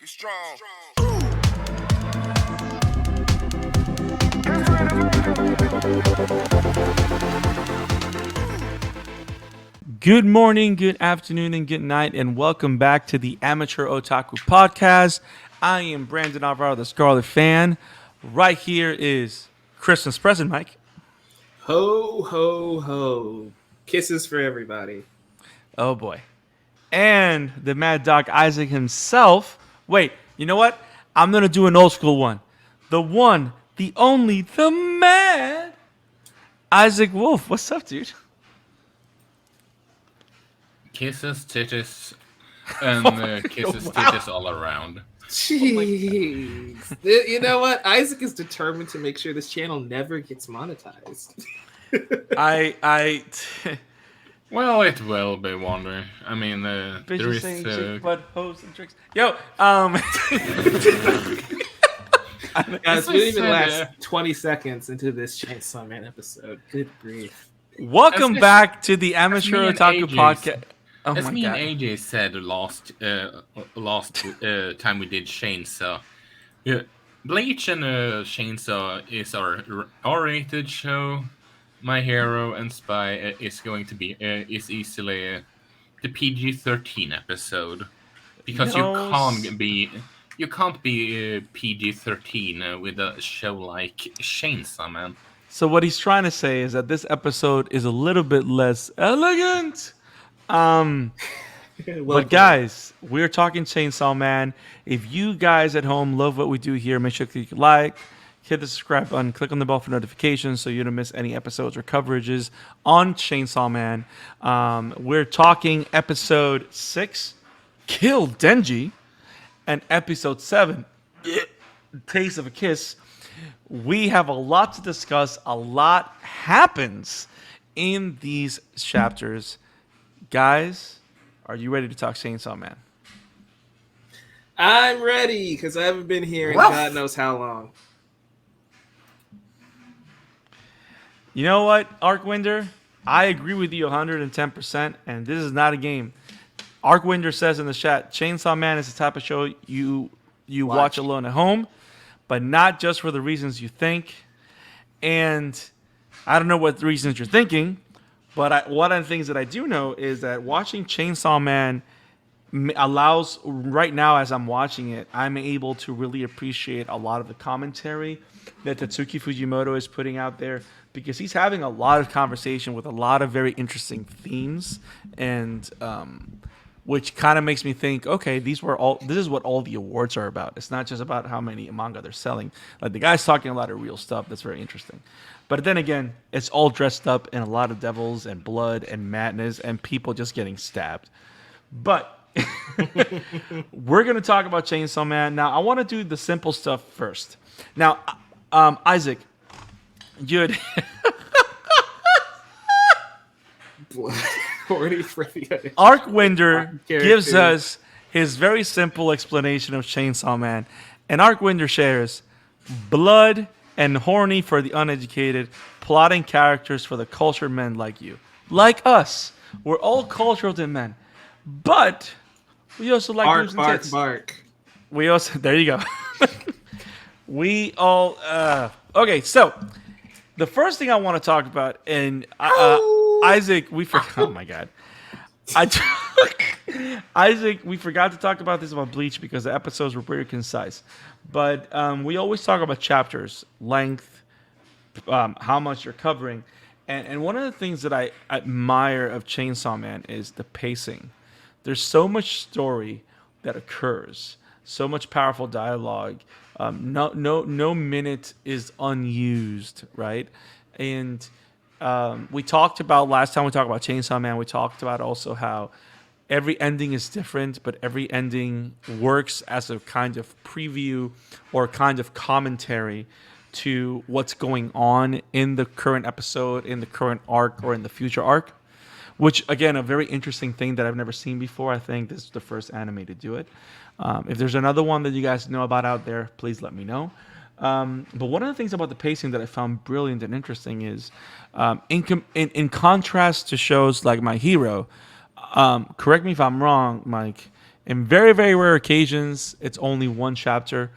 Get strong. Good morning, good afternoon, and good night, and welcome back to the Amateur Otaku podcast. I am Brandon Alvaro, the Scarlet Fan. Right here is Christmas present, Mike. Ho, ho, ho. Kisses for everybody. Oh boy. And the Mad Dog Isaac himself. Wait, you know what? I'm going to do an old school one. The one, the only, the Mad Isaac Wolf. What's up, dude? Kisses, titties, and kisses, titties all around. Jeez. You know what? Isaac is determined to make sure this channel never gets monetized. Well, it will be one day. I mean, there Bitches is. saying chick butt, hoes, and tricks. Yo, Guys, we didn't even last 20 seconds into this Chainsaw Man episode. Good grief. welcome back to the Amateur Otaku podcast. Oh As my me god. and AJ said last time we did Chainsaw, Bleach and Chainsaw is our R-rated show. My Hero and Spy is going to be is easily the PG-13 episode because you can't be PG-13 with a show like Chainsaw Man. So what he's trying to say is that this episode is a little bit less elegant. But guys, we're talking Chainsaw Man. If you guys at home love what we do here, make sure to click like, hit the subscribe button, click on the bell for notifications so you don't miss any episodes or coverages on Chainsaw Man. We're talking episode 6, Kill Denji, and episode 7, Taste of a Kiss. We have a lot to discuss. A lot happens in these chapters. Guys, are you ready to talk Chainsaw Man? I'm ready because I haven't been here in God knows how long. You know what, Arkwinder? I agree with you 110%, and this is not a game. Arkwinder says in the chat, Chainsaw Man is the type of show you watch alone at home, but not just for the reasons you think. And I don't know what reasons you're thinking, but one of the things that I do know is that watching Chainsaw Man allows, right now as I'm watching it, I'm able to really appreciate a lot of the commentary that Tatsuki Fujimoto is putting out there, because he's having a lot of conversation with a lot of very interesting themes, and which kind of makes me think, okay, this is what all the awards are about. It's not just about how many manga they're selling. Like, the guy's talking a lot of real stuff that's very interesting. But then again, it's all dressed up in a lot of devils and blood and madness and people just getting stabbed. But we're going to talk about Chainsaw Man. Now, I want to do the simple stuff first. Now, Isaac, you'd... Arkwinder gives us his very simple explanation of Chainsaw Man. And Arkwinder shares, blood and horny for the uneducated, plotting characters for the cultured men like you. Like us. We're all cultured men. But we also like boobs and tits. Bark. We also... There you go. We all... okay, so... The first thing I want to talk about, and Isaac, we forgot... Oh, my God. Isaac, we forgot to talk about this about Bleach because the episodes were pretty concise. But we always talk about chapters, length, how much you're covering. And one of the things that I admire of Chainsaw Man is the pacing. There's so much story that occurs, so much powerful dialogue. No minute is unused, right? And we talked about last time we talked about Chainsaw Man. We talked about also how every ending is different, but every ending works as a kind of preview or kind of commentary to what's going on in the current episode, in the current arc, or in the future arc. Which, again, a very interesting thing that I've never seen before. I think this is the first anime to do it. If there's another one that you guys know about out there, please let me know. But one of the things about the pacing that I found brilliant and interesting is, in contrast to shows like My Hero, correct me if I'm wrong, Mike, In very, very rare occasions, it's only one chapter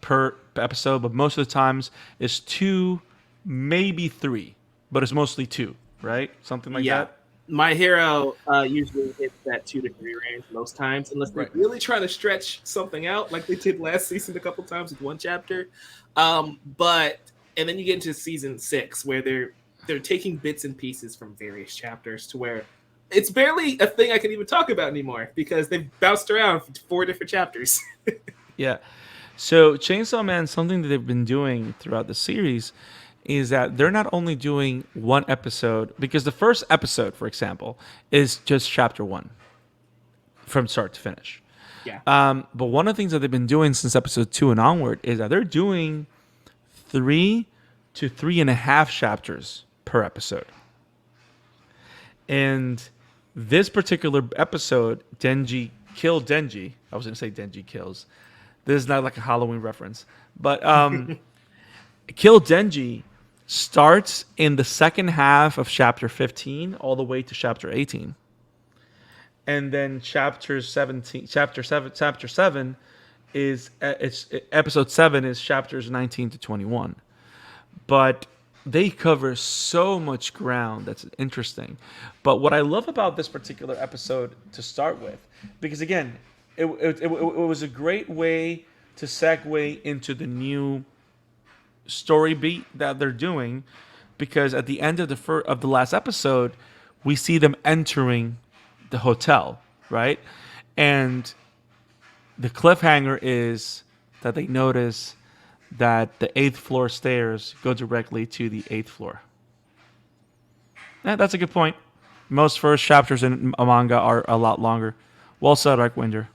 per episode, but most of the times it's two, maybe three, but it's mostly two, right? Something like Yeah. that. My Hero usually hits that 2 to 3 range most times, unless they're Right. really trying to stretch something out, like they did last season a couple times with one chapter. But and then you get into season 6 where they're taking bits and pieces from various chapters to where it's barely a thing I can even talk about anymore because they've bounced around for 4 different chapters. Yeah. So Chainsaw Man, something that they've been doing throughout the series is that they're not only doing one episode, because the first episode, for example, is just chapter 1 from start to finish. Yeah. But one of the things that they've been doing since episode 2 and onward is that they're doing 3 to 3.5 chapters per episode. And this particular episode, Denji killed Denji. I was going to say Denji kills. This is not like a Halloween reference. But Kill Denji starts in the second half of chapter 15 all the way to chapter 18. And then chapter 7 is episode 7 is chapters 19 to 21. But they cover so much ground that's interesting. But what I love about this particular episode to start with, because again, it was a great way to segue into the new story beat that they're doing, because at the end of the last episode, we see them entering the hotel, right? And the cliffhanger is that they notice that the 8th floor stairs go directly to the 8th floor. Yeah, that's a good point. Most first chapters in a manga are a lot longer. Well said, Arcwinder.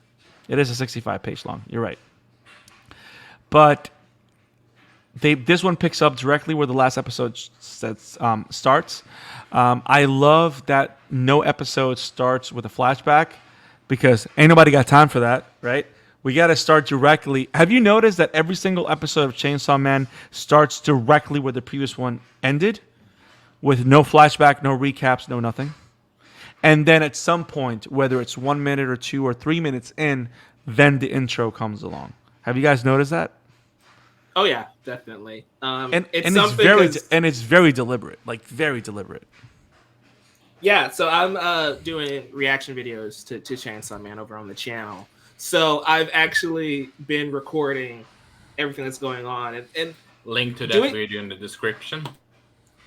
It is a 65-page long. You're right. But this one picks up directly where the last episode starts. I love that no episode starts with a flashback, because ain't nobody got time for that, right? We got to start directly. Have you noticed that every single episode of Chainsaw Man starts directly where the previous one ended, with no flashback, no recaps, no nothing? And then at some point, whether it's 1 minute or 2 or 3 minutes in, then the intro comes along. Have you guys noticed that? Oh yeah, definitely. And it's it's something very 'cause- and it's very deliberate, like very deliberate. Yeah, so I'm doing reaction videos to Chainsaw Man over on the channel. So I've actually been recording everything that's going on, and Link to that video in the description.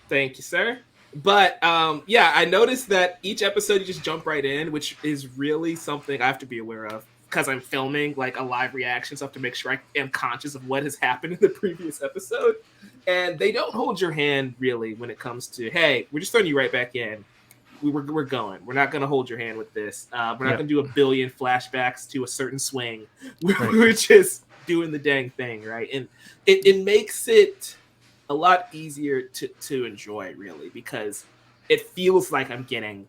thank you, sir. But yeah, I noticed that each episode you just jump right in, which is really something I have to be aware of because I'm filming like a live reaction, so I have to make sure I am conscious of what has happened in the previous episode. And they don't hold your hand really when it comes to, hey, we're just throwing you right back in. We're going. We're not going to hold your hand with this. We're not going to do a billion flashbacks to a certain swing. We're just doing the dang thing, right? And it makes it a lot easier to enjoy, really, because it feels like I'm getting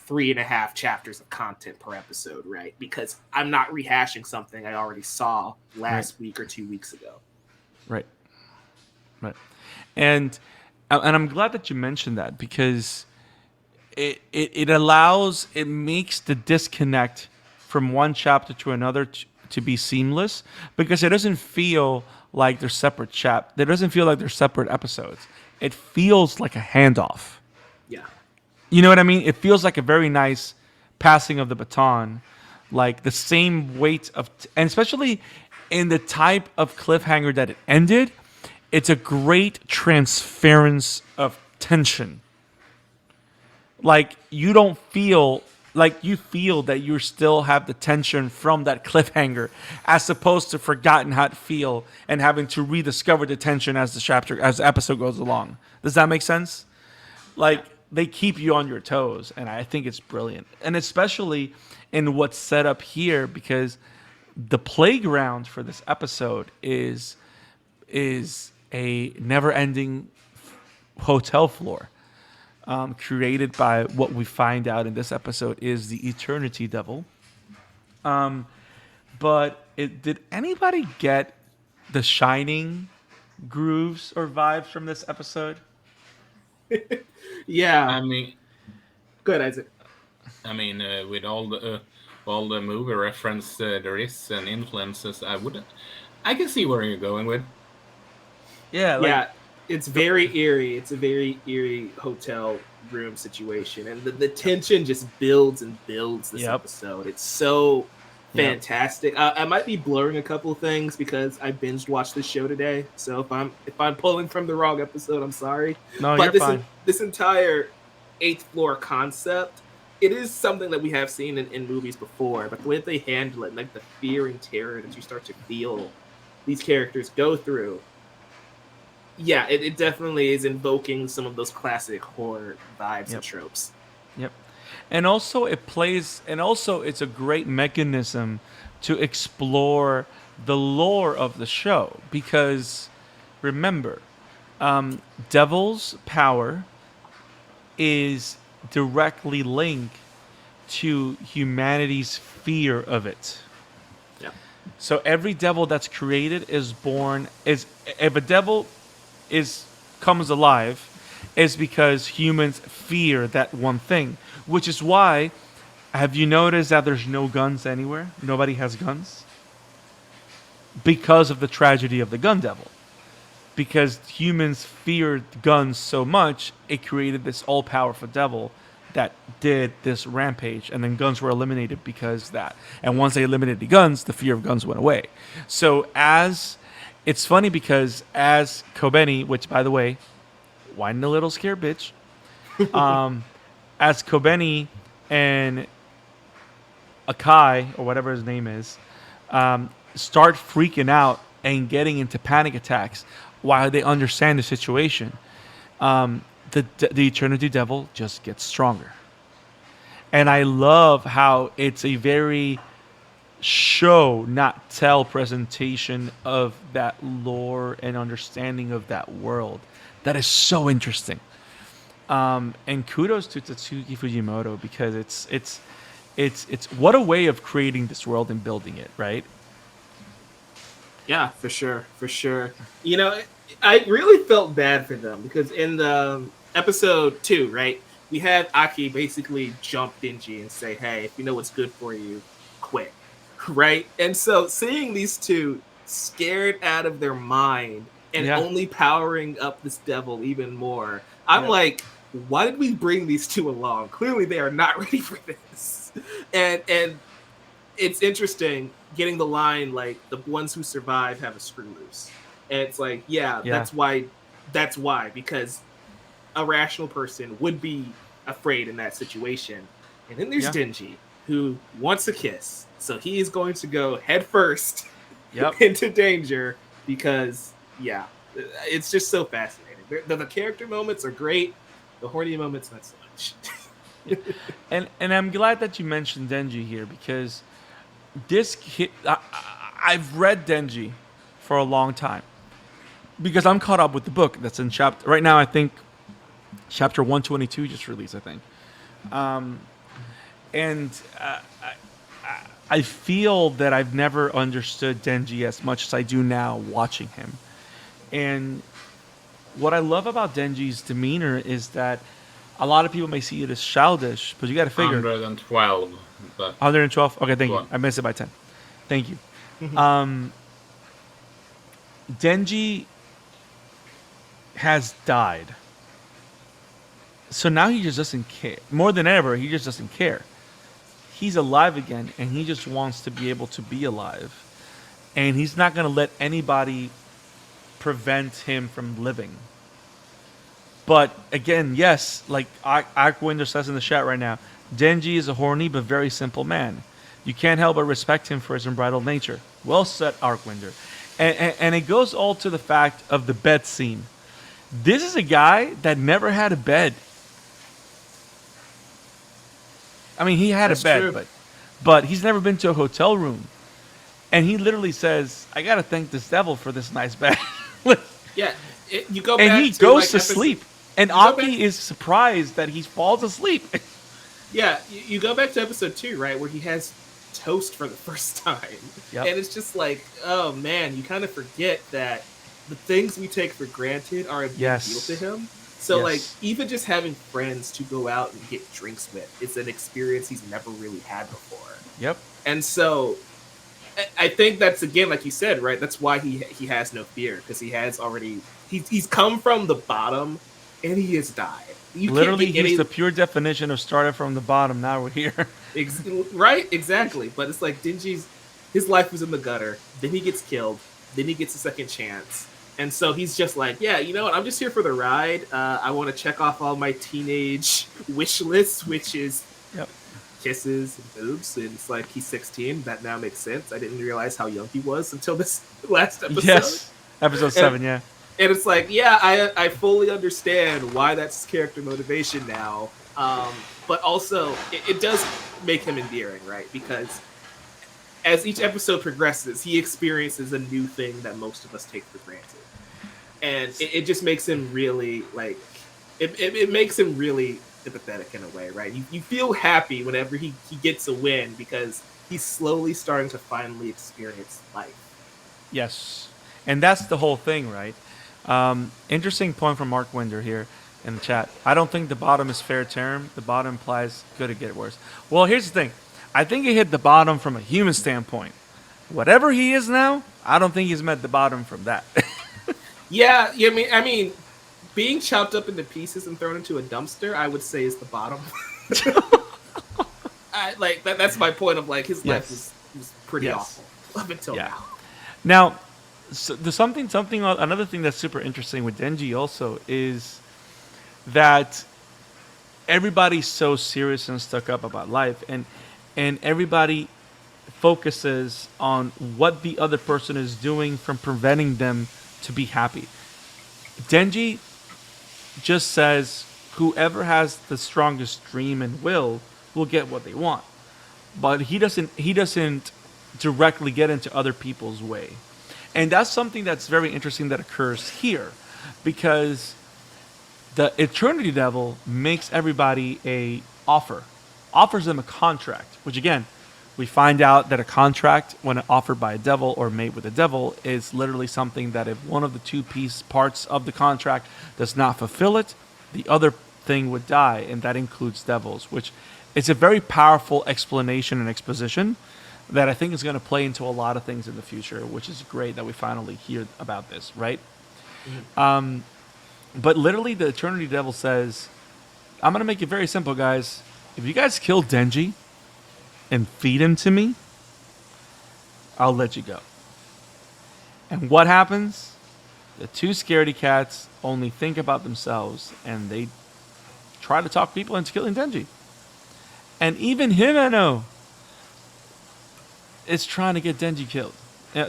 3.5 chapters of content per episode, right? Because I'm not rehashing something I already saw last week or 2 weeks ago. Right. And I'm glad that you mentioned that, because it makes the disconnect from one chapter to another to be seamless, because it doesn't feel like they're separate It doesn't feel like they're separate episodes. It feels like a handoff. Yeah. You know what I mean? It feels like a very nice passing of the baton, like the same weight of, and especially in the type of cliffhanger that it ended, it's a great transference of tension. Like you don't feel like you feel that you still have the tension from that cliffhanger, as opposed to forgotten how to feel and having to rediscover the tension as the episode goes along. Does that make sense? Like they keep you on your toes, and I think it's brilliant, and especially in what's set up here, because the playground for this episode is a never-ending hotel floor. Created by what we find out in this episode is the Eternity Devil. But did anybody get the Shining grooves or vibes from this episode? Yeah. I mean, Good, Isaac. with all all the movie reference there is and influences, I can see where you're going with. Yeah, like Yeah, it's very eerie. It's a very eerie hotel room situation, and the tension just builds and builds this yep, episode. It's so yep. fantastic. I might be blurring a couple of things because I binged watched this show today. So if I'm pulling from the wrong episode, I'm sorry. No, you're But fine. this entire eighth floor concept, it is something that we have seen in movies before. But the way that they handle it, like the fear and terror that you start to feel these characters go through, yeah, it definitely is invoking some of those classic horror vibes and Yep, tropes. yep. And also it plays, and also it's a great mechanism to explore the lore of the show because remember, Devil's power is directly linked to humanity's fear of it. Yeah. So every devil that's created is born is if a devil is comes alive is because humans fear that one thing, which is why have you noticed that there's no guns anywhere? Nobody has guns because of the tragedy of the gun devil. Because humans feared guns so much, it created this all-powerful devil that did this rampage, and then guns were eliminated because that. And once they eliminated the guns, the fear of guns went away. So it's funny because as Kobeni, which by the way, whining a little scared bitch, as Kobeni and Akai or whatever his name is, start freaking out and getting into panic attacks while they understand the situation, the Eternity Devil just gets stronger. And I love how it's a very show, not tell presentation of that lore and understanding of that world. That is so interesting. And kudos to Tatsuki Fujimoto because it's what a way of creating this world and building it, right? Yeah, for sure, for sure. I really felt bad for them because in the episode 2, right, we had Aki basically jump Denji and say, "Hey, if you know what's good for you, quit." Right, and so seeing these two scared out of their mind and Yeah. only powering up this devil even more, I'm Yep. like, why did we bring these two along? Clearly, they are not ready for this, and it's interesting getting the line like the ones who survive have a screw loose, and it's like, yeah, Yeah. that's why because a rational person would be afraid in that situation. And then there's Yeah. Denji who wants a kiss, so he is going to go head first Yep. into danger because yeah, it's just so fascinating. The character moments are great, the horny moments not so much. And I'm glad that you mentioned Denji here because I've read Denji for a long time because I'm caught up with the book that's in chapter right now. I think chapter 122 just released. I think, and I feel that I've never understood Denji as much as I do now watching him. And what I love about Denji's demeanor is that a lot of people may see it as childish, but you got to figure 112, but 112. Okay, thank Go you. on. I missed it by 10. Thank you. Denji has died. So now he just doesn't care. More than ever, he just doesn't care. He's alive again, and he just wants to be able to be alive. And he's not going to let anybody prevent him from living. But again, yes, like Aquawinder says in the chat right now, Denji is a horny but very simple man. You can't help but respect him for his unbridled nature. Well said, Arcwinder. And it goes all to the fact of the bed scene. This is a guy that never had a bed. I mean, he had That's a bed, true. but he's never been to a hotel room. And he literally says, I got to thank this devil for this nice bed. Yeah, you go back And he to, goes like, to sleep. And you go back- Aki is surprised that he falls asleep. Yeah, you go back to episode 2, right, where he has toast for the first time. Yep. And it's just like, oh man, you kind of forget that the things we take for granted are a big Yes. deal to him. So Yes. like, even just having friends to go out and get drinks with is an experience he's never really had before. Yep. And so I think that's, again, like you said, right? That's why he has no fear, because he has already he's come from the bottom and he has died. You can't Literally, get he's any the pure definition of started from the bottom. Now we're here. right, exactly. But it's like Denji's his life was in the gutter. Then he gets killed. Then he gets a second chance. And so he's just like, yeah, you know what? I'm just here for the ride. I want to check off all my teenage wish lists, which is Yep. kisses and boobs. And it's like he's 16. That now makes sense. I didn't realize how young he was until this last episode. Yes. Episode 7, yeah. And it's like, yeah, I fully understand why that's his character motivation now. But also, it does make him endearing, right? Because as each episode progresses, he experiences a new thing that most of us take for granted. And it just makes him really, like, it makes him really empathetic in a way, right? You feel happy whenever he gets a win, because he's slowly starting to finally experience life. Yes. And that's the whole thing, right? Interesting point from Mark Winder here in the chat. I don't think the bottom is fair term. The bottom implies could it get worse. Well, here's the thing. I think he hit the bottom from a human standpoint. Whatever he is now, I don't think he's met the bottom from that. Yeah, I mean, being chopped up into pieces and thrown into a dumpster, I would say, is the bottom. That's my point of, like, his life was pretty awful up until now. Now, so another thing that's super interesting with Denji also is that everybody's so serious and stuck up about life, and everybody focuses on what the other person is doing from preventing them to be happy. Denji just says whoever has the strongest dream and will get what they want, but he doesn't directly get into other people's way. And that's something that's very interesting that occurs here, because the Eternity Devil makes everybody offers them a contract, which again, we find out that a contract, when offered by a devil or made with a devil, is literally something that if one of the two parts of the contract does not fulfill it, the other thing would die, and that includes devils, which is a very powerful explanation and exposition that I think is going to play into a lot of things in the future, which is great that we finally hear about this, right? Mm-hmm. But literally, the Eternity Devil says, I'm going to make it very simple, guys. If you guys kill Denji and feed him to me, I'll let you go. And what happens? The two scaredy cats only think about themselves, and they try to talk people into killing Denji. And even Himeno is trying to get Denji killed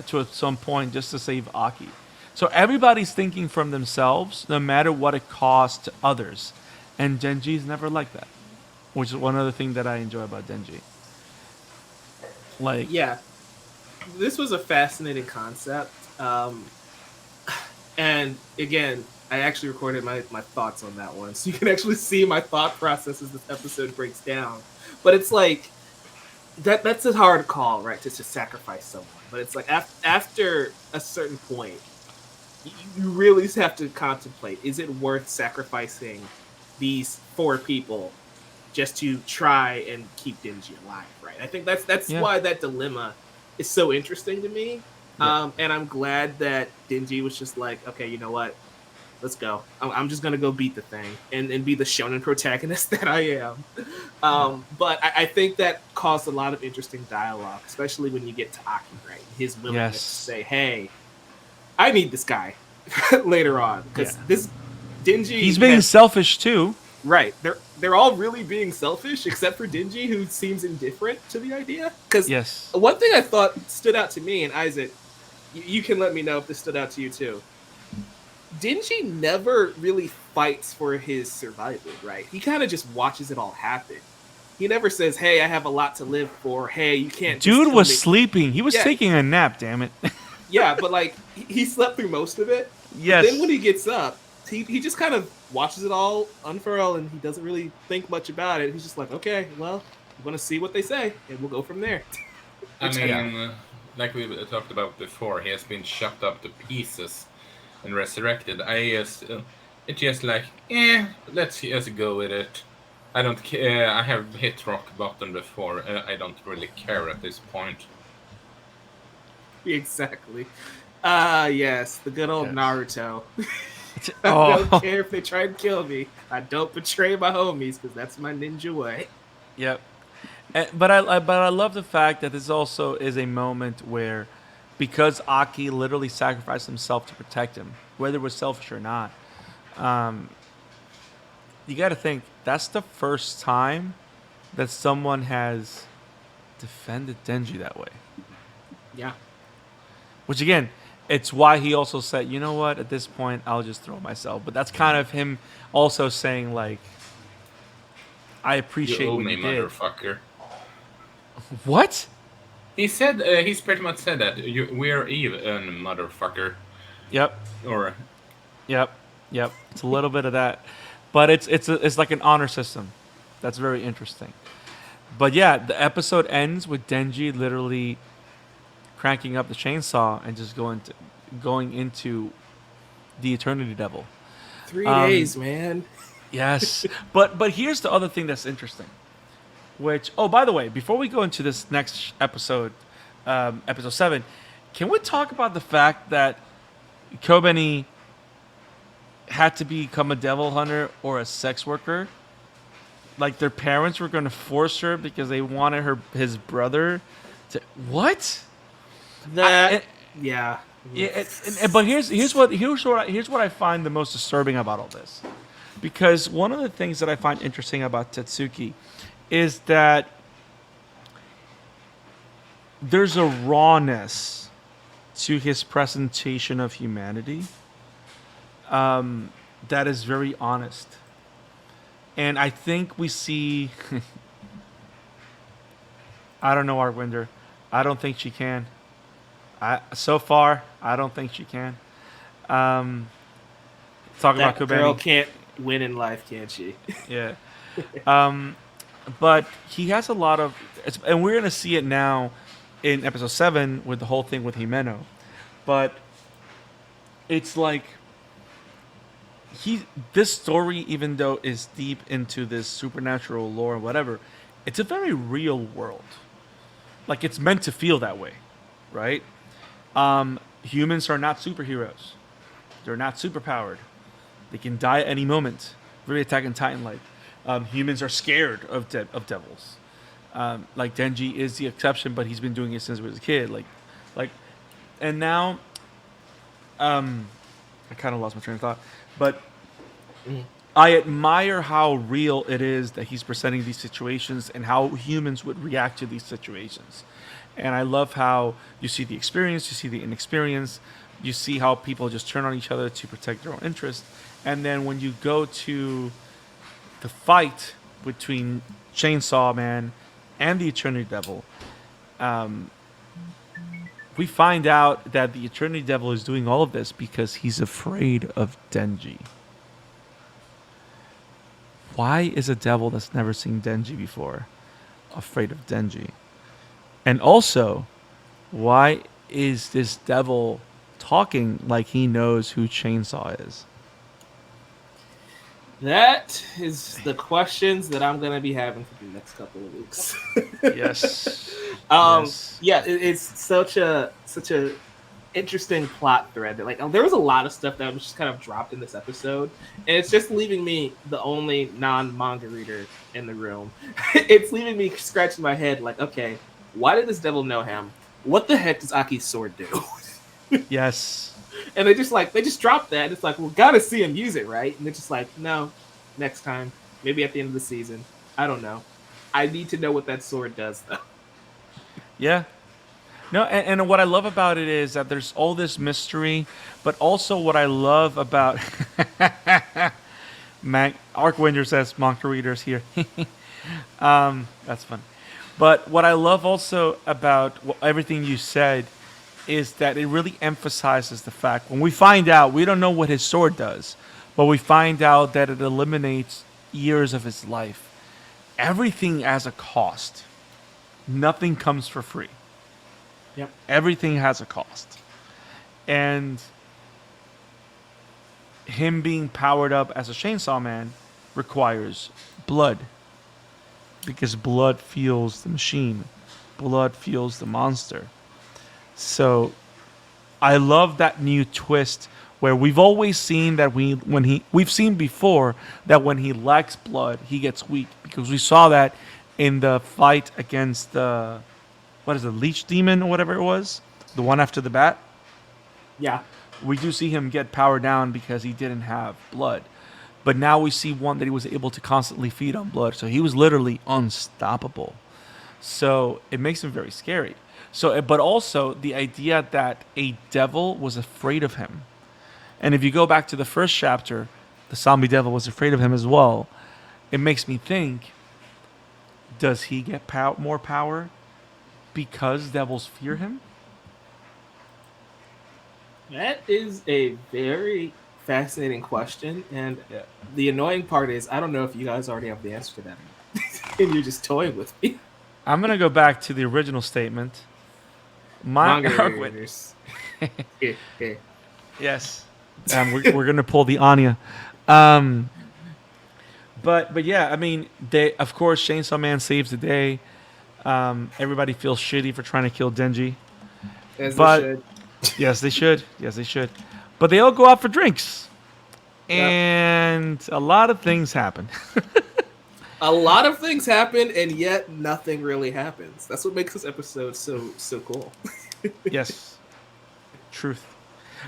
to some point just to save Aki. So everybody's thinking from themselves, no matter what it costs to others. And Denji's never like that, which is one other thing that I enjoy about Denji. Like, yeah, this was a fascinating concept. And again, I actually recorded my thoughts on that one, so you can actually see my thought process as this episode breaks down. But it's like, that's a hard call, right, to sacrifice someone. But it's like, after a certain point, you really have to contemplate, is it worth sacrificing these 4 people just to try and keep Denji alive, right? I think that's why that dilemma is so interesting to me. Yeah. And I'm glad that Denji was just like, okay, you know what? Let's go. I'm just going to go beat the thing and be the shonen protagonist that I am. But I think that caused a lot of interesting dialogue, especially when you get to Aki, right? His willingness to say, hey, I need this guy later on. Because this Denji... He's being selfish, too. Right. They're all really being selfish, except for Denji, who seems indifferent to the idea. Because one thing I thought stood out to me, and Isaac, you can let me know if this stood out to you, too. Denji never really fights for his survival, right? He kind of just watches it all happen. He never says, hey, I have a lot to live for. Hey, you can't... Dude was sleeping. He was taking a nap, damn it. Yeah, but like, he slept through most of it. Yes. Then when he gets up, he just kind of watches it all unfurl, and he doesn't really think much about it. He's just like, okay, well, I'm going to see what they say, and we'll go from there. I mean, like we talked about before, he has been chopped up to pieces and resurrected. It's just like, let's just go with it. I don't. I have hit rock bottom before. I don't really care at this point. Exactly. Yes, the good old Yes. Naruto. I don't Oh, care if they try and kill me. I don't betray my homies because that's my ninja way. yep. But I love the fact that this also is a moment where, because Aki literally sacrificed himself to protect him, whether it was selfish or not. You got to think that's the first time that someone has defended Denji that way. Yeah. Which again, it's why he also said, you know what, at this point, I'll just throw myself. But that's kind of him also saying like, I You appreciate owe what me, you did. motherfucker. What? He said. He's pretty much said that we're even, motherfucker. Yep. Or Yep. Yep. It's a little bit of that, but it's like an honor system. That's very interesting. But yeah, the episode ends with Denji literally cranking up the chainsaw and just going into the Eternity Devil. 3 Um, days, man. Yes, but here's the other thing that's interesting. Which, oh, by the way, before we go into this next episode, episode 7, can we talk about the fact that Kobeni had to become a devil hunter or a sex worker? Like their parents were going to force her because they wanted his brother to what? That, I- yeah. Yeah, but here's what I find the most disturbing about all this, because one of the things that I find interesting about Tetsuki is that there's a rawness to his presentation of humanity that is very honest, and I think we see. I don't know, Artwinder. I don't think she can. So far, I don't think she can. Talk about That girl Kobeni. can't win in life, can she? Yeah. But he has a lot of, and we're gonna see it now in episode 7 with the whole thing with Himeno. But it's like this story, even though is deep into this supernatural lore and whatever, it's a very real world. Like it's meant to feel that way, right? Humans are not superheroes. They're not superpowered. They can die at any moment. Very Attack on Titan like. Humans are scared of devils. Like Denji is the exception, but he's been doing it since he was a kid. And now, I kind of lost my train of thought, but I admire how real it is that he's presenting these situations and how humans would react to these situations. And I love how you see the experience, you see the inexperience, you see how people just turn on each other to protect their own interest. And then when you go to the fight between Chainsaw Man and the Eternity Devil, we find out that the Eternity Devil is doing all of this because he's afraid of Denji. Why is a devil that's never seen Denji before afraid of Denji? And also, why is this devil talking like he knows who Chainsaw is? That is the questions that I'm gonna be having for the next couple of weeks. Yes. Yes. Yeah, it's such a interesting plot thread that there was a lot of stuff that was just kind of dropped in this episode, and it's just leaving me the only non-manga reader in the room. It's leaving me scratching my head like, okay, why did this devil know him? What the heck does Aki's sword do? Yes. And they just dropped that. It's like, well, gotta see him use it, right? And they're just like, no, next time, maybe at the end of the season. I don't know. I need to know what that sword does, though. Yeah. No, and what I love about it is that there's all this mystery, but also what I love about Arcwinder says manga readers here. That's fun. But what I love also about everything you said is that it really emphasizes the fact when we find out, we don't know what his sword does, but we find out that it eliminates years of his life. Everything has a cost. Nothing comes for free. Yep. Everything has a cost. And him being powered up as a chainsaw man requires blood, because blood fuels the machine, blood fuels the monster. So I love that new twist where we've always seen that we've seen before that when he lacks blood, he gets weak because we saw that in the fight against the what is it, leech demon or whatever it was, the one after the bat. Yeah. We do see him get powered down because he didn't have blood. But now we see one that he was able to constantly feed on blood. So he was literally unstoppable. So it makes him very scary. So, but also the idea that a devil was afraid of him. And if you go back to the first chapter, the zombie devil was afraid of him as well. It makes me think, does he get more power because devils fear him? That is a very fascinating question, and Yeah. the annoying part is I don't know if you guys already have the answer to that, and you're just toying with me. I'm going to go back to the original statement. Manga readers. Yes. We're going to pull the Anya. But yeah, I mean, of course, Chainsaw Man saves the day. Everybody feels shitty for trying to kill Denji. As But- they should. Yes, they should. Yes, they should. But they all go out for drinks. Yep. And a lot of things happen. A lot of things happen, and yet nothing really happens. That's what makes this episode so cool. Yes. Truth.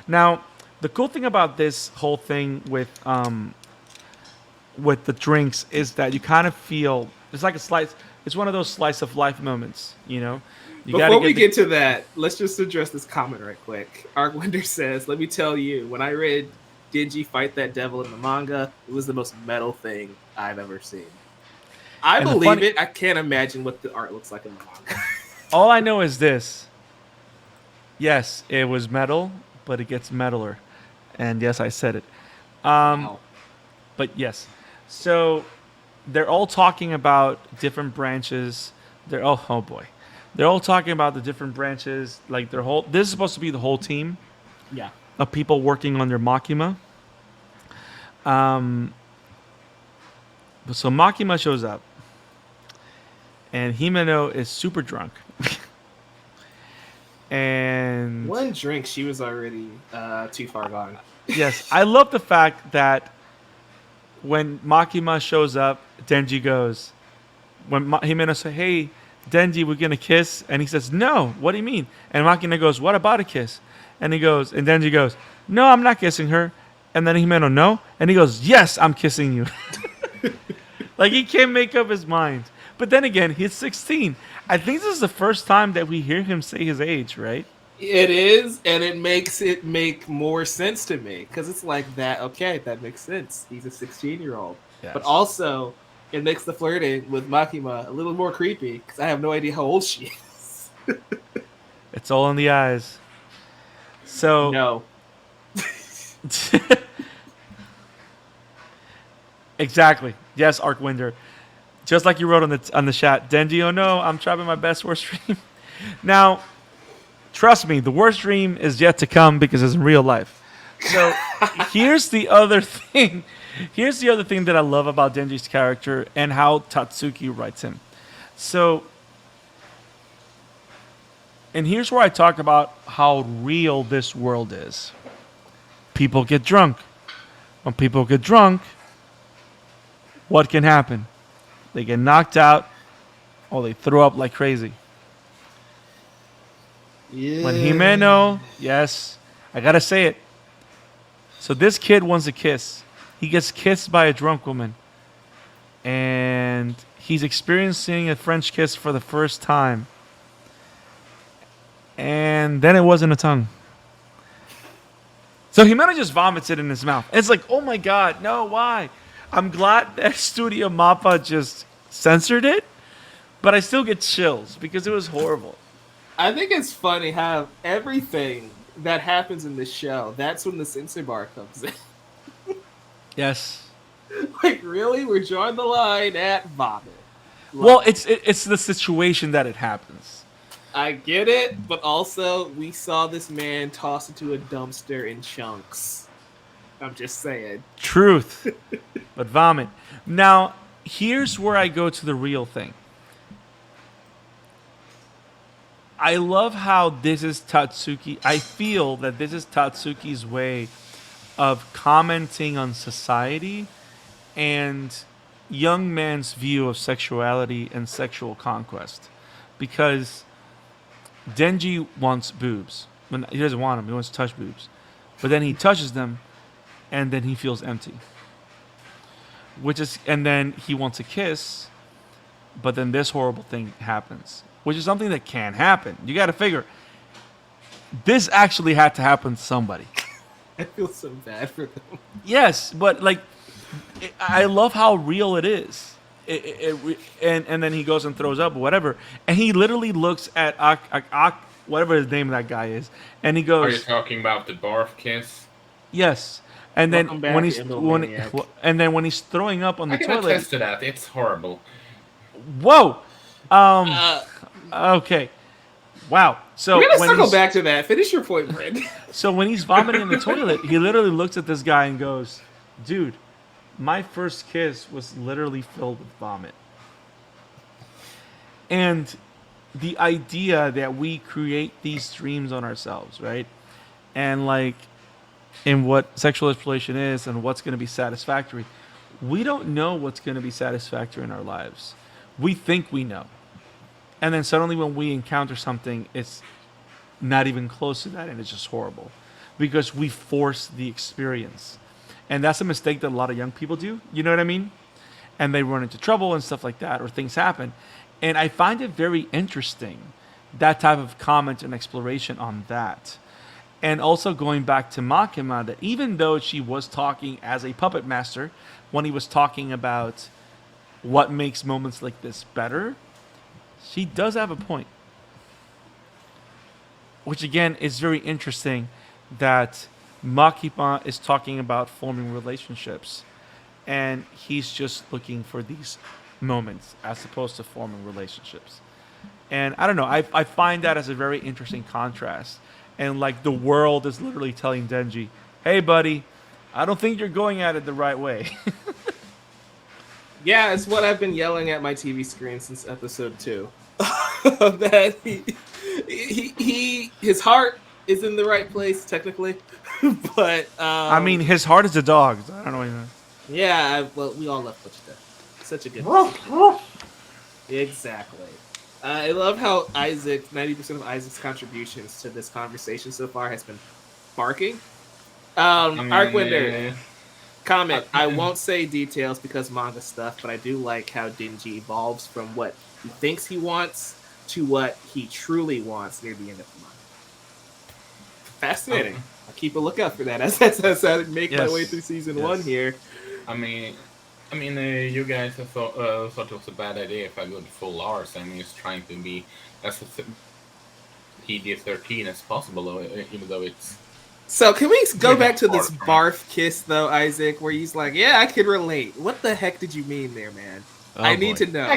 Now, the cool thing about this whole thing with the drinks is that you kind of feel it's like a slice. It's one of those slice of life moments, you know. You Before we get to that, let's just address this comment right quick. Arcwinder says, "Let me tell you, when I read Denji fight that devil in the manga, it was the most metal thing I've ever seen." I And the believe funny- it. I can't imagine what the art looks like in the manga. All I know is this. Yes, it was metal, but it gets metaler. And yes, I said it. Wow. But yes. So they're all talking about different branches. Oh boy. They're all talking about the different branches. Like this is supposed to be the whole team Yeah. of people working on their Makima. So Makima shows up. And Himeno is super drunk. And One drink, she was already too far gone. yes, I love the fact that when Makima shows up, Denji goes. When Himeno says, "Hey, Denji, we're gonna kiss," and he says, "No, what do you mean?" And Makima goes, "What about a kiss?" And Denji goes, "No, I'm not kissing her." And then Himeno, "No," and he goes, "Yes, I'm kissing you." Like he can't make up his mind. But then again, he's 16. I think this is the first time that we hear him say his age, right? It is, and it makes it make more sense to me because it's like that. Okay, that makes sense. He's a 16-year-old, Yes. but also it makes the flirting with Makima a little more creepy because I have no idea how old she is. It's all in the eyes. So No, exactly. Yes, Arcwinder. Just like you wrote on the chat, Denji, oh no, I'm trapping my best worst dream. Now, trust me, the worst dream is yet to come because it's in real life. So here's the other thing. Here's the other thing that I love about Denji's character and how Tatsuki writes him. So, and here's where I talk about how real this world is. People get drunk. When people get drunk, what can happen? They get knocked out or they throw up like crazy. yeah. When Himeno, yes, I gotta say it. So this kid wants a kiss. He gets kissed by a drunk woman. And he's experiencing a French kiss for the first time. And then it wasn't a tongue. So Himeno just vomits it in his mouth. It's like, oh my god, no, why? I'm glad that Studio Mappa just censored it, but I still get chills because it was horrible. I think it's funny how everything that happens in this show, that's when the censor bar comes in. Yes. Like, really? We're drawing the line at vomit. Well, it's the situation that it happens. I get it, but also we saw this man tossed into a dumpster in chunks. I'm just saying. Truth. But vomit. Now, here's where I go to the real thing. I love how this is Tatsuki. I feel that this is Tatsuki's way of commenting on society and young man's view of sexuality and sexual conquest. Because Denji wants boobs. When he doesn't want them, he wants to touch boobs. But then he touches them and then he feels empty. And then he wants a kiss, but then this horrible thing happens, which is something that can happen. You got to figure this actually had to happen to somebody. I feel so bad for them. Yes, but like, I love how real it is. And then he goes and throws up or whatever, and he literally looks at whatever his name of that guy is, and he goes, Are you talking about the barf kiss? yes. And then Welcome back, when he's Indomaniac. when he's throwing up on the I can toilet, attest to that. It's horrible. whoa, okay, wow. So We're gonna when circle he's, back to that. Finish your point, Brent. so when he's vomiting in the toilet, he literally looks at this guy and goes, "Dude, my first kiss was literally filled with vomit." And the idea that we create these dreams on ourselves, right? And like in what sexual exploration is and what's going to be satisfactory, we don't know what's going to be satisfactory in our lives. We think we know. And then suddenly when we encounter something, it's not even close to that and it's just horrible because we force the experience. And that's a mistake that a lot of young people do. You know what I mean? And they run into trouble and stuff like that, or things happen. And I find it very interesting, that type of comment and exploration on that. And also going back to Makima, that even though she was talking as a puppet master, when he was talking about what makes moments like this better, she does have a point. Which again is very interesting that Makima is talking about forming relationships, and he's just looking for these moments as opposed to forming relationships. And I don't know, I find that as a very interesting contrast. And like the world is literally telling Denji, hey buddy, I don't think you're going at it the right way. Yeah, it's what I've been yelling at my TV screen since episode 2. That his heart is in the right place technically, but I mean, his heart is a dog. So I don't know what you know. yeah. Well, we all love Wichita. Such a good. Exactly. I love how 90% of Isaac's contributions to this conversation so far has been barking. Arcwinder. Comment. I won't say details because manga stuff, but I do like how Denji evolves from what he thinks he wants to what he truly wants near the end of the manga. Fascinating. I'll keep a lookout for that as I make my way through season 1 here. I mean, you guys have thought it was a bad idea if I go to full Lars. I mean, he's trying to be as PG-13 as possible, even though it's. So can we go back to this barf kiss though, Isaac, where he's like, "Yeah, I can relate." What the heck did you mean there, man? I need to know.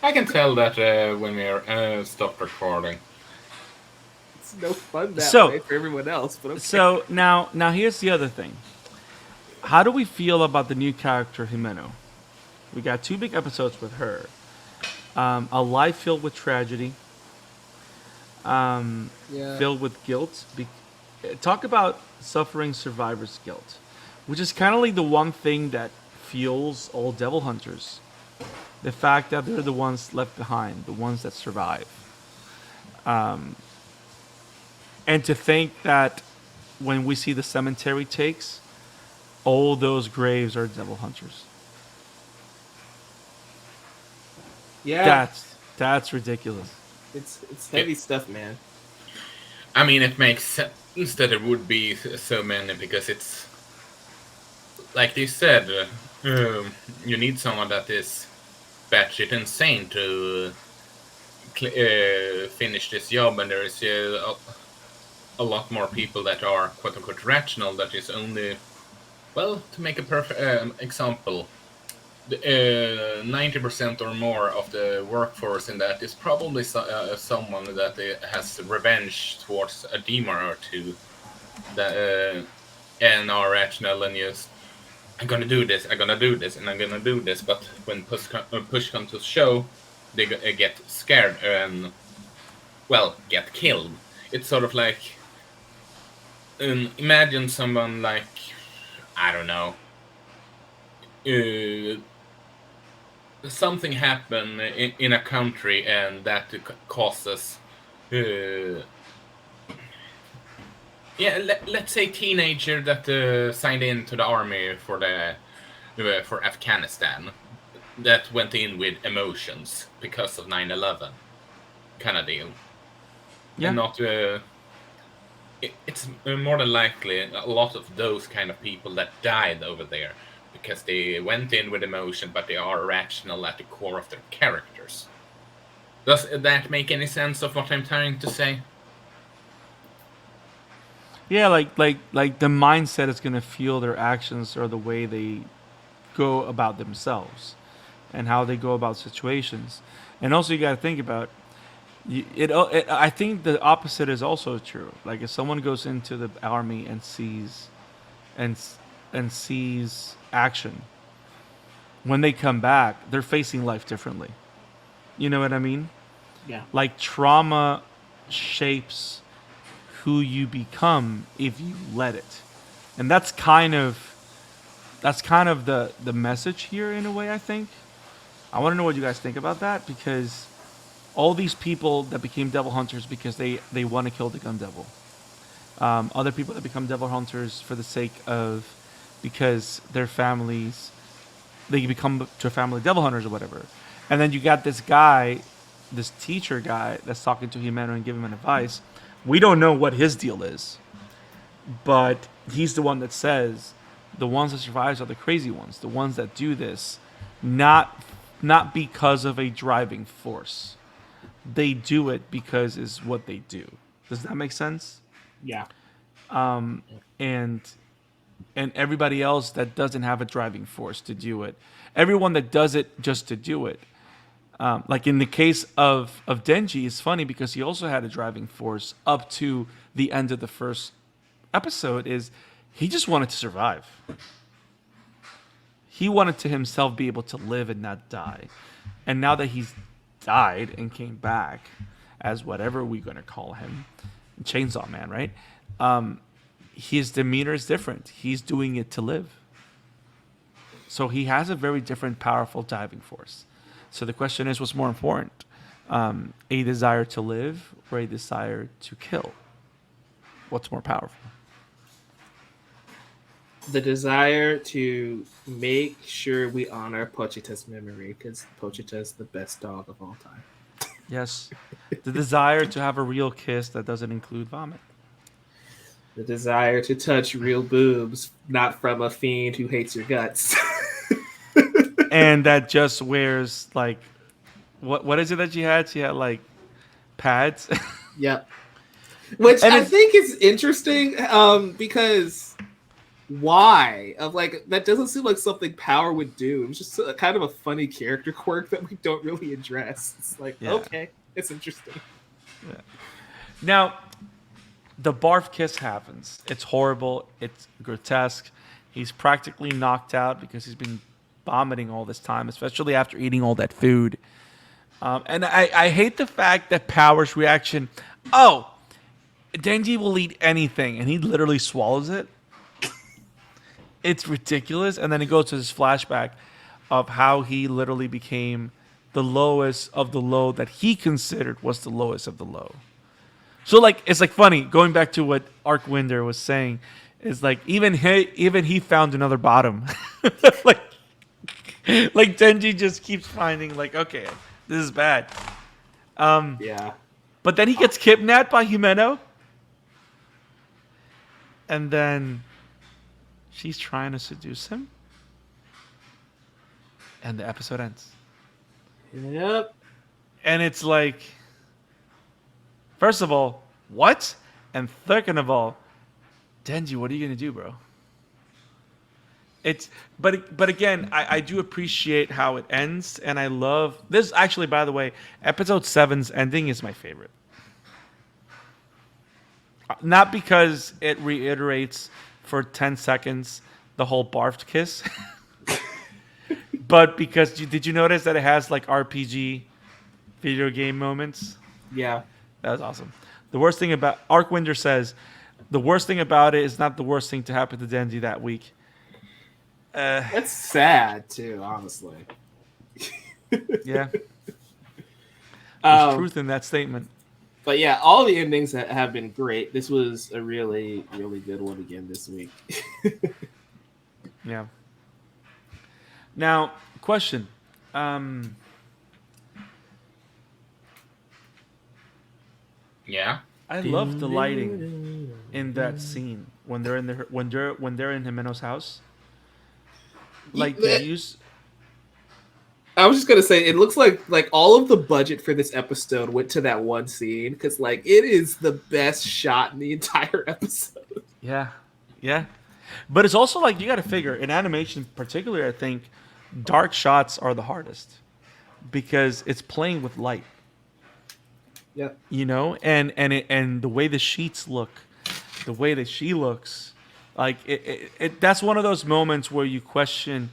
I can tell that when we're stopped recording. It's no fun that way for everyone else, but okay. So now here's the other thing. How do we feel about the new character Himeno? We got 2 big episodes with her. A life filled with tragedy, filled with guilt. Talk about suffering survivor's guilt, which is kind of like the one thing that fuels all devil hunters. The fact that they're the ones left behind, the ones that survive. And to think that when we see the cemetery takes, all those graves are devil hunters. Yeah, that's ridiculous. It's heavy stuff, man. I mean, it makes sense that there would be so many because it's like they said, you need someone that is batshit insane to finish this job, and there is a lot more people that are quote unquote rational. That is only, well, to make a perfect example, 90% or more of the workforce in that is probably someone that has revenge towards a demon or two, that and are rational and just I'm gonna do this, I'm gonna do this, and I'm gonna do this. But when push comes to shove, they get scared and, well, get killed. It's sort of like, imagine someone like, I don't know, something happen in a country and that causes, let's say teenager that signed into the army for for Afghanistan, that went in with emotions because of 9/11 kind of deal. Yeah. And not it's more than likely a lot of those kind of people that died over there because they went in with emotion, but they are rational at the core of their characters. Does that make any sense of what I'm trying to say? Yeah, like the mindset is gonna fuel their actions or the way they go about themselves, and how they go about situations. And also, you got to think about I think the opposite is also true. Like if someone goes into the army and and sees action, when they come back, they're facing life differently. You know what I mean? Yeah. Like trauma shapes who you become if you let it. And that's kind of the message here in a way, I think. I want to know what you guys think about that, because all these people that became devil hunters because they want to kill the gun devil. Other people that become devil hunters for the sake of, because their families, they become to a family devil hunters or whatever. And then you got this guy, this teacher guy that's talking to Himeno and giving him advice. We don't know what his deal is, but he's the one that says the ones that survive are the crazy ones, the ones that do this, not because of a driving force. They do it because it's what they do. Does that make sense? Yeah. And everybody else that doesn't have a driving force to do it, everyone that does it just to do it. Like in the case of Denji, it's funny because he also had a driving force up to the end of the first episode. Is he just wanted to survive. He wanted to himself be able to live and not die. And now that he's died and came back as whatever we're going to call him, Chainsaw Man, right? His demeanor is different. He's doing it to live. So he has a very different, powerful driving force. So the question is, what's more important? A desire to live or a desire to kill? What's more powerful? The desire to make sure we honor Pochita's memory, because Pochita's the best dog of all time. Yes. The desire to have a real kiss that doesn't include vomit. The desire to touch real boobs, not from a fiend who hates your guts. And that just wears like, what is it that she had? She had like pads. Yep. Which And I think is interesting, because why? Of like, that doesn't seem like something Power would do. It was just kind of a funny character quirk that we don't really address. It's like, Yeah. okay, it's interesting. Now, the barf kiss happens. It's horrible. It's grotesque. He's practically knocked out because he's been vomiting all this time, especially after eating all that food. And I hate the fact that Power's reaction, oh, Denji will eat anything, and he literally swallows it. It's ridiculous. And then it goes to this flashback of how he literally became the lowest of the low that he considered was the lowest of the low. So like, it's like funny going back to what Arcwinder was saying, is like even he found another bottom. like Denji just keeps finding like, okay, this is bad. Yeah. But then he gets kidnapped by Himeno. And then she's trying to seduce him. And the episode ends. Yep. And it's like, first of all, what? And second of all, Denji, what are you gonna do, bro? But again, I do appreciate how it ends, and I love this. Actually, by the way, episode 7's ending is my favorite. Not because it reiterates for 10 seconds the whole barfed kiss. But because did you notice that it has like RPG video game moments? Yeah. That was awesome. The worst thing about Arcwinder says, the worst thing about it is not the worst thing to happen to Denji that week. That's sad too, honestly. Yeah. There's truth in that statement. But yeah, all the endings have been great. This was a really, really good one again this week. Yeah. Now, question. Yeah. I love the lighting in that scene when they're in when they're in Himeno's house. Like they use. I was just gonna say, it looks like all of the budget for this episode went to that one scene because like it is the best shot in the entire episode. Yeah, yeah, but it's also like you got to figure in animation, particularly. I think dark shots are the hardest because it's playing with light. Yeah, You know, and the way the sheets look, the way that she looks, like it that's one of those moments where you question.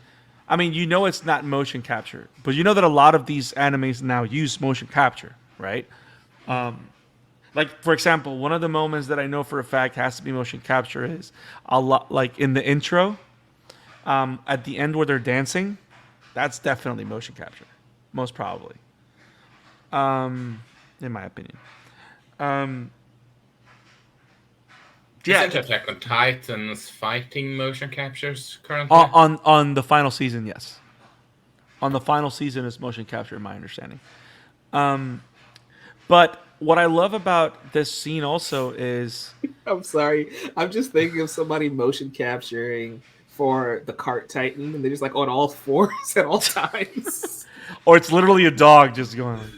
I mean, you know it's not motion capture, but you know that a lot of these animes now use motion capture, right? Like for example, one of the moments that I know for a fact has to be motion capture is a lot like in the intro, at the end where they're dancing, that's definitely motion capture, most probably, in my opinion. Isn't Attack on Titan's fighting motion captures currently? On the final season, yes. On the final season is motion capture, in my understanding. But what I love about this scene also is I'm sorry, I'm just thinking of somebody motion capturing for the cart Titan, and they're just like on all fours at all times. or it's literally a dog just going like,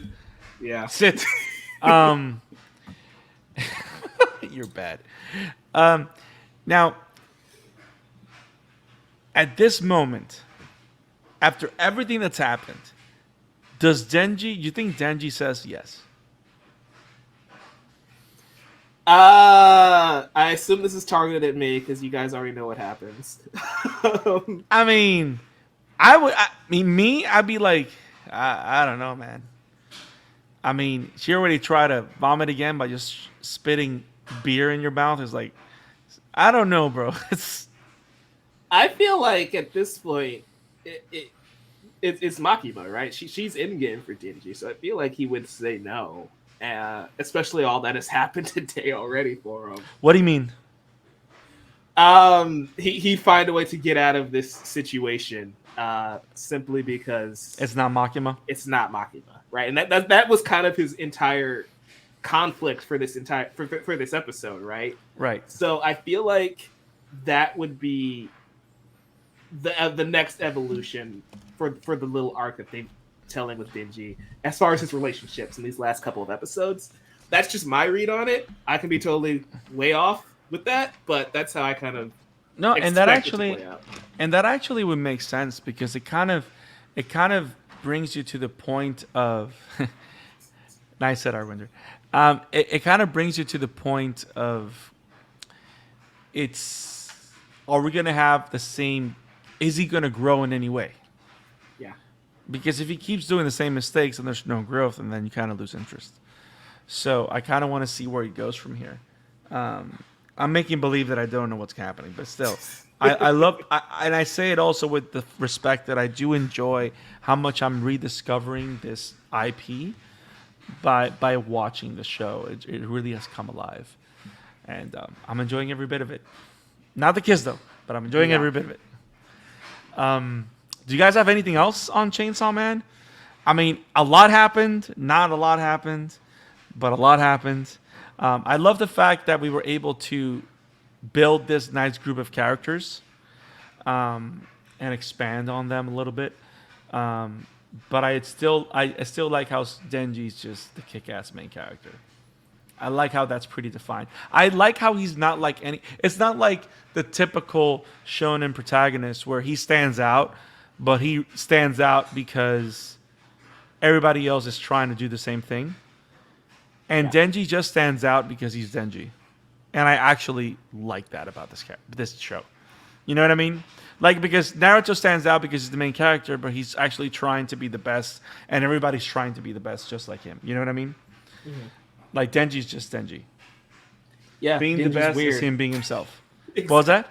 Yeah. sit. You're bad. Now, at this moment, after everything that's happened, does Denji? You think Denji says yes? I assume this is targeted at me because you guys already know what happens. I mean, I'd be like, I don't know, man. I mean, she already tried to vomit again by just spitting beer in your mouth. It's like, I don't know, bro. I feel like at this point, it's Makima, right? She's in game for Denji, so I feel like he would say no, especially all that has happened today already for him. What do you mean? He'd find a way to get out of this situation, simply because It's not Makima. it's not Makima, right? And that was kind of his entire conflict for this for this episode, right? Right. So I feel like that would be the next evolution for the little arc that they're telling with Denji as far as his relationships in these last couple of episodes. That's just my read on it. I can be totally way off with that, but that's how I kind of No, and expect it to play out. that actually would make sense because it kind of brings you to the point of nice said Arwinder. It kind of brings you to the point of are we gonna have the same? Is he gonna grow in any way? Yeah. Because if he keeps doing the same mistakes and there's no growth, and then you kind of lose interest. So I kind of want to see where he goes from here. I'm making believe that I don't know what's happening, but still, I love, and I say it also with the respect that I do enjoy how much I'm rediscovering this IP by watching the show. It really has come alive, and I'm enjoying every bit of it. Not the kiss though, but I'm enjoying every bit of it. Do you guys have anything else on Chainsaw Man? I mean, a lot happened. Not a lot happened, but a lot happened. I love the fact that we were able to build this nice group of characters and expand on them a little bit. But I still like how Denji's just the kick-ass main character. I like how that's pretty defined. I like how he's not like any. It's not like the typical shonen protagonist where he stands out, but he stands out because everybody else is trying to do the same thing. And Denji just stands out because he's Denji, and I actually like that about this show. You know what I mean? Like, because Naruto stands out because he's the main character, but he's actually trying to be the best, and everybody's trying to be the best just like him. You know what I mean? Mhm. Like, Denji's just Denji. Yeah, Being the Denji's best weird. is him being himself. What was that?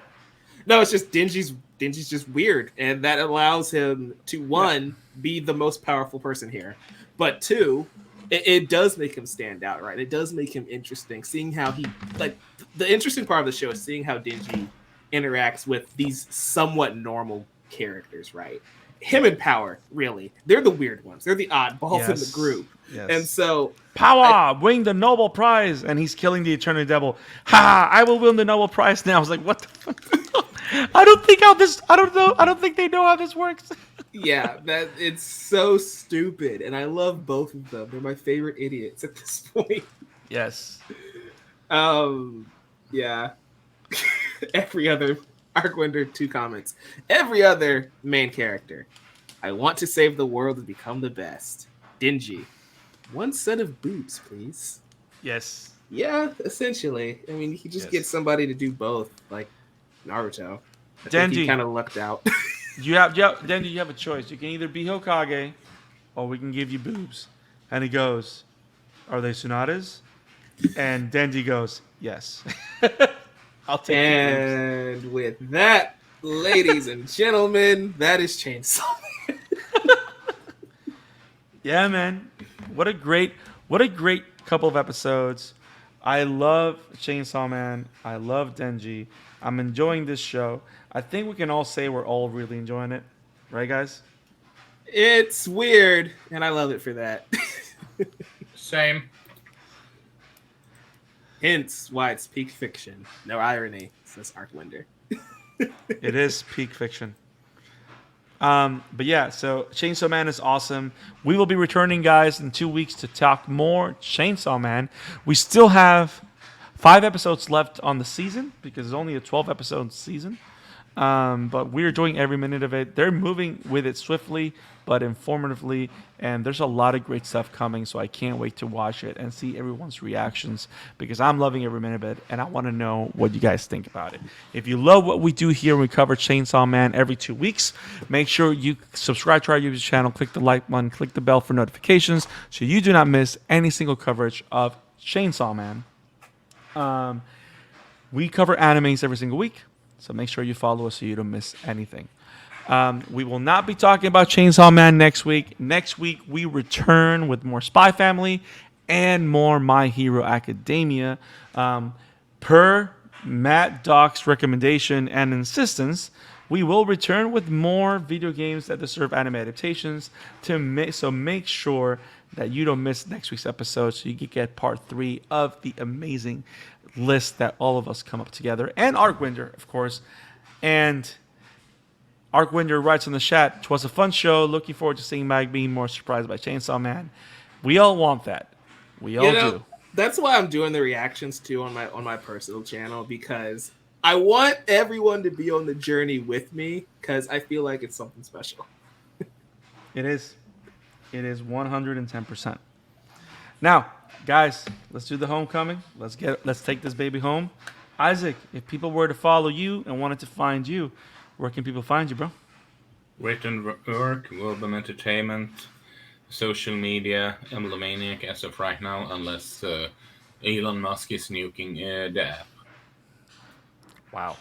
No, it's just Denji's just weird, and that allows him to one be the most powerful person here, but two, it does make him stand out, right? It does make him interesting. Seeing how he like the interesting part of the show is seeing how Denji interacts with these somewhat normal characters, right? Him and Power, really, they're the weird ones. They're the oddballs in the group, Yes. and so Power, win the Nobel Prize, and he's killing the Eternity Devil. Ha! I will win the Nobel Prize now. I was like, what the fuck? I don't think how this. I don't know. I don't think they know how this works. yeah, that it's so stupid, and I love both of them. They're my favorite idiots at this point. Yes. Yeah. Every other Arcwinder, 2 comments. Every other main character. I want to save the world and become the best. Denji. 1 set of boobs, please. Yes. Yeah, essentially. I mean, he just Yes. gets somebody to do both, like Naruto. I think Denji. he kind of lucked out. Denji, you have a choice. You can either be Hokage, or we can give you boobs. And he goes, "Are they Tsunadas?" And Denji goes, "Yes." I'll take the boobs. And with that, ladies and gentlemen, that is Chainsaw Man. Yeah, man. What a great couple of episodes. I love Chainsaw Man. I love Denji. I'm enjoying this show. I think we can all say we're all really enjoying it. Right, guys? It's weird, and I love it for that. Same. Hence why it's peak fiction. No irony, says Arcwinder. It is peak fiction. But yeah, so Chainsaw Man is awesome. We will be returning, guys, in 2 weeks to talk more Chainsaw Man. We still have 5 episodes left on the season because it's only a 12-episode season. But we're doing every minute of it. They're moving with it swiftly, but informatively, and there's a lot of great stuff coming, so I can't wait to watch it and see everyone's reactions because I'm loving every minute of it, and I want to know what you guys think about it. If you love what we do here, we cover Chainsaw Man every 2 weeks. Make sure you subscribe to our YouTube channel, click the like button, click the bell for notifications so you do not miss any single coverage of Chainsaw Man. We cover animes every single week. So make sure you follow us so you don't miss anything. We will not be talking about Chainsaw Man next week. Next week, we return with more Spy Family and more My Hero Academia. Per Matt Doc's recommendation and insistence, we will return with more video games that deserve anime adaptations. So make sure that you don't miss next week's episode so you can get part 3 of the amazing list that all of us come up together, and Arcwinder, of course. And Arcwinder writes in the chat, "'Twas a fun show. Looking forward to seeing Mag being more surprised by Chainsaw Man." We all want that. We all do. That's why I'm doing the reactions too on my personal channel, because I want everyone to be on the journey with me, because I feel like it's something special. It is. It is 110%. Now, guys, let's do the homecoming. Let's take this baby home. Isaac, if people were to follow you and wanted to find you, where can people find you, bro? Written work, World Entertainment, social media, Emblemaniac as of right now, unless Elon Musk is nuking the app. Wow.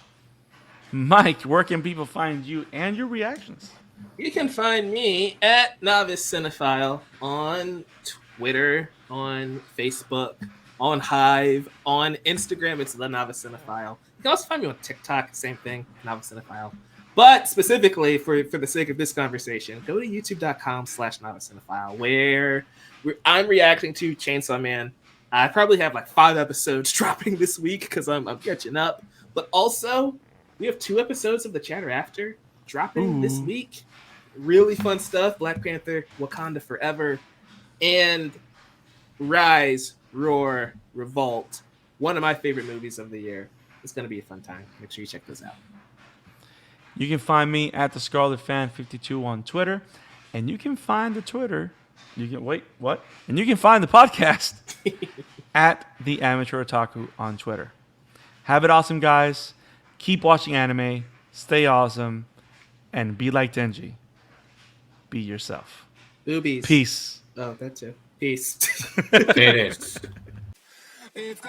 Mike, where can people find you and your reactions? You can find me at Novice Cinephile on Twitter, on Facebook, on Hive, on Instagram. It's The Novice Cinephile. You can also find me on TikTok, same thing, Novice Cinephile. But specifically, for the sake of this conversation, go to youtube.com/Novice Cinephile, where I'm reacting to Chainsaw Man. I probably have like 5 episodes dropping this week because I'm catching up. But also, we have 2 episodes of The Chatter After dropping this week. Really fun stuff. Black Panther, Wakanda Forever, and Rise, Roar, Revolt. One of my favorite movies of the year. It's going to be a fun time. Make sure you check those out. You can find me at the Scarlet Fan 52 on Twitter, and you can find the Twitter. You can And you can find the podcast at the Amateur Otaku on Twitter. Have it awesome, guys. Keep watching anime. stay awesome, and be like Denji. Be yourself. Boobies. Peace. Oh, that too. Peace. It is. It's